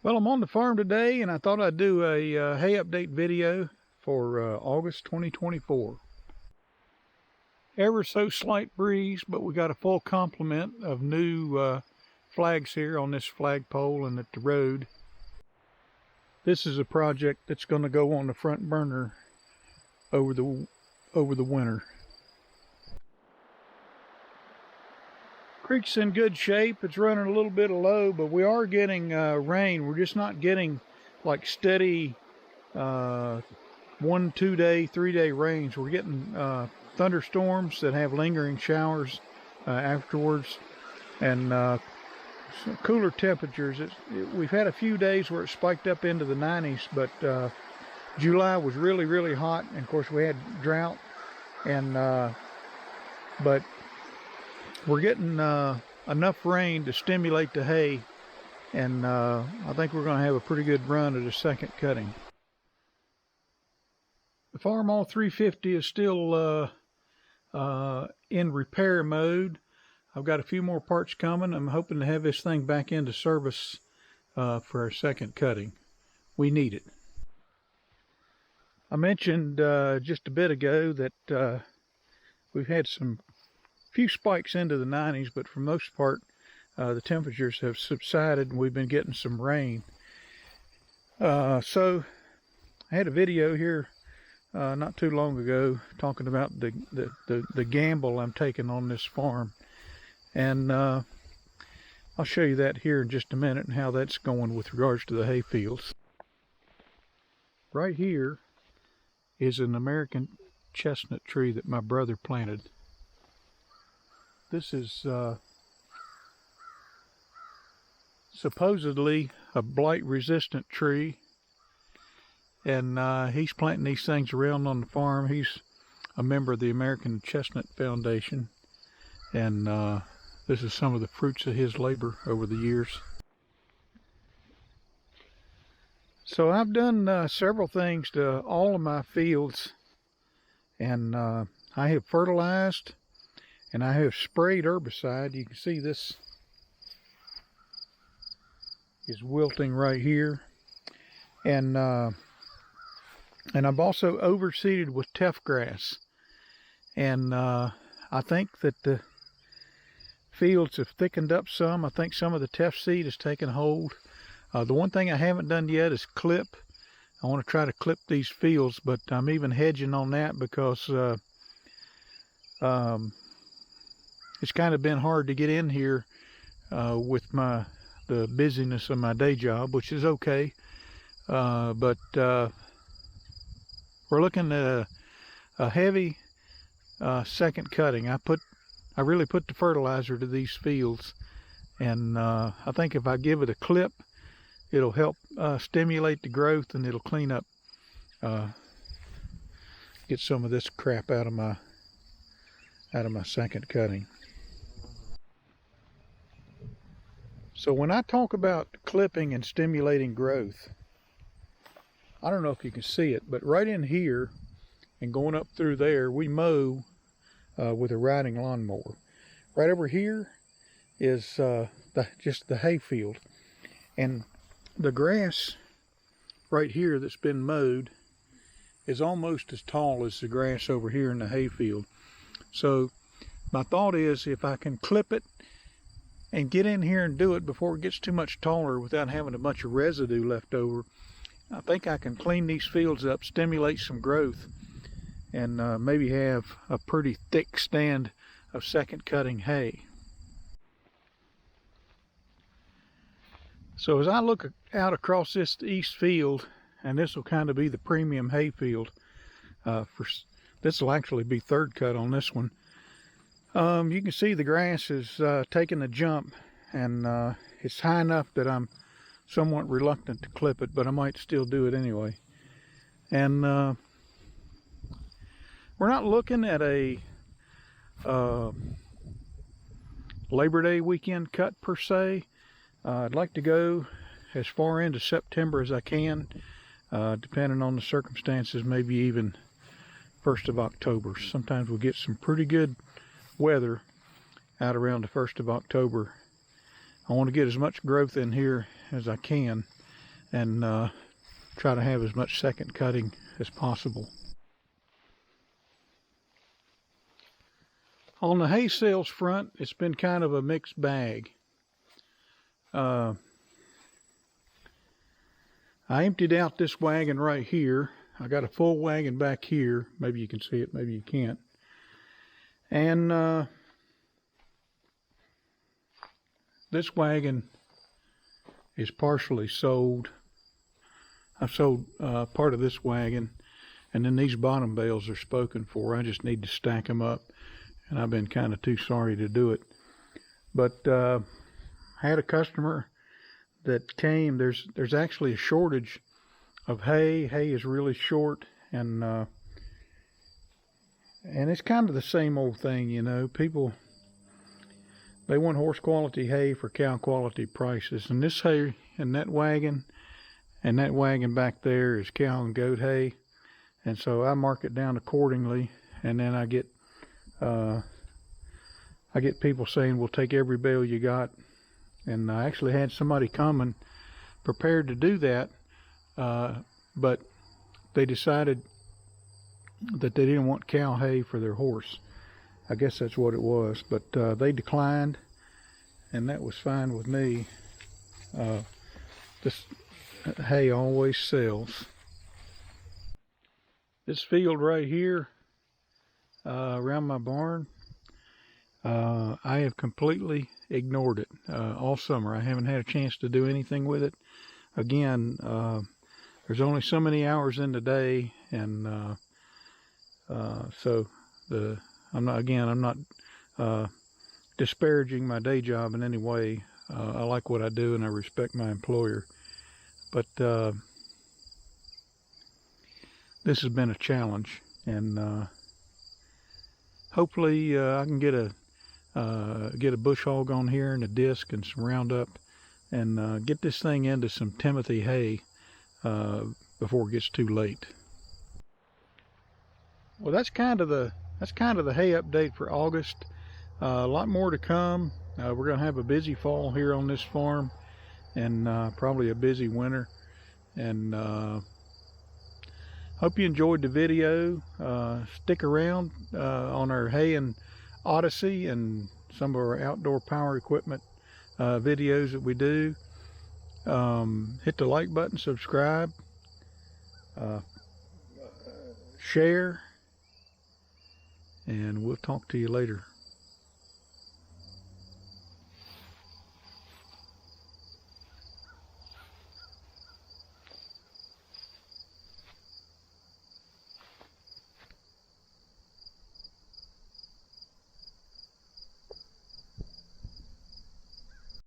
Well, I'm on the farm today, and I thought I'd do a hay update video for August 2024. Ever so slight breeze, but we got a full complement of new flags here on this flagpole and at the road. This is a project that's going to go on the front burner over the winter. Creek's in good shape. It's running a little bit low, but we are getting rain. We're just not getting like steady 1, 2 day, 3 day rains. We're getting thunderstorms that have lingering showers afterwards, and cooler temperatures. We've had a few days where it spiked up into the 90s, but July was really hot, and of course we had drought, and but we're getting enough rain to stimulate the hay, and I think we're going to have a pretty good run at a second cutting. The Farmall 350 is still in repair mode. I've got a few more parts coming. I'm hoping to have this thing back into service for our second cutting. We need it. I mentioned just a bit ago that we've had some few spikes into the 90s, but for the most part the temperatures have subsided and we've been getting some rain. So I had a video here not too long ago talking about the gamble I'm taking on this farm, and I'll show you that here in just a minute and how that's going with regards to the hay fields. Right here is an American chestnut tree that my brother planted. This is supposedly a blight resistant tree, and he's planting these things around on the farm. He's a member of the American Chestnut Foundation, and this is some of the fruits of his labor over the years. So I've done several things to all of my fields, and I have fertilized and I have sprayed herbicide. You can see this is wilting right here, and I've also overseeded with teff grass, and I think that the fields have thickened up some. I think some of the teff seed has taken hold. The one thing I haven't done yet is clip. I want to try to clip these fields, but I'm even hedging on that because it's kind of been hard to get in here with the busyness of my day job, which is okay. But we're looking at a heavy second cutting. I really put the fertilizer to these fields, and I think if I give it a clip, it'll help stimulate the growth, and it'll clean up, get some of this crap out of my second cutting. So when I talk about clipping and stimulating growth, I don't know if you can see it, but right in here and going up through there, we mow with a riding lawnmower. Right over here is just the hay field, and the grass right here that's been mowed is almost as tall as the grass over here in the hay field. So my thought is, if I can clip it and get in here and do it before it gets too much taller without having a bunch of residue left over, I think I can clean these fields up, stimulate some growth, and maybe have a pretty thick stand of second cutting hay. So as I look out across this east field, and this will kind of be the premium hay field, this will actually be third cut on this one. You can see the grass is taking a jump, and it's high enough that I'm somewhat reluctant to clip it, but I might still do it anyway. And we're not looking at a Labor Day weekend cut per se. I'd like to go as far into September as I can, depending on the circumstances, maybe even 1st of October. Sometimes we'll get some pretty good weather out around the 1st of October. I want to get as much growth in here as I can, and try to have as much second cutting as possible. On the hay sales front, it's been kind of a mixed bag. I emptied out this wagon right here. I got a full wagon back here. Maybe you can see it, maybe you can't. And this wagon is partially sold. I've sold part of this wagon, and then these bottom bales are spoken for. I just need to stack them up, and I've been kind of too sorry to do it. But I had a customer that came. There's actually a shortage of hay. Hay is really short, and it's kind of the same old thing, you know. People, they want horse quality hay for cow quality prices, and this hay in that wagon and that wagon back there is cow and goat hay, and so I mark it down accordingly, and then I get people saying, we'll take every bale you got. And I actually had somebody coming prepared to do that, but they decided that they didn't want cow hay for their horse. I guess that's what it was, but they declined, and that was fine with me. This hay always sells. This field right here around my barn, I have completely ignored it all summer. I haven't had a chance to do anything with it. Again, there's only so many hours in the day, and so I'm not disparaging my day job in any way. I like what I do, and I respect my employer. But this has been a challenge, and hopefully I can get a bush hog on here and a disc and some Roundup, and get this thing into some Timothy hay before it gets too late. Well, that's kind of the hay update for August. A lot more to come. We're going to have a busy fall here on this farm, and probably a busy winter. And hope you enjoyed the video. Stick around on our hay and Odyssey and some of our outdoor power equipment videos that we do. Hit the like button, subscribe, share, and we'll talk to you later.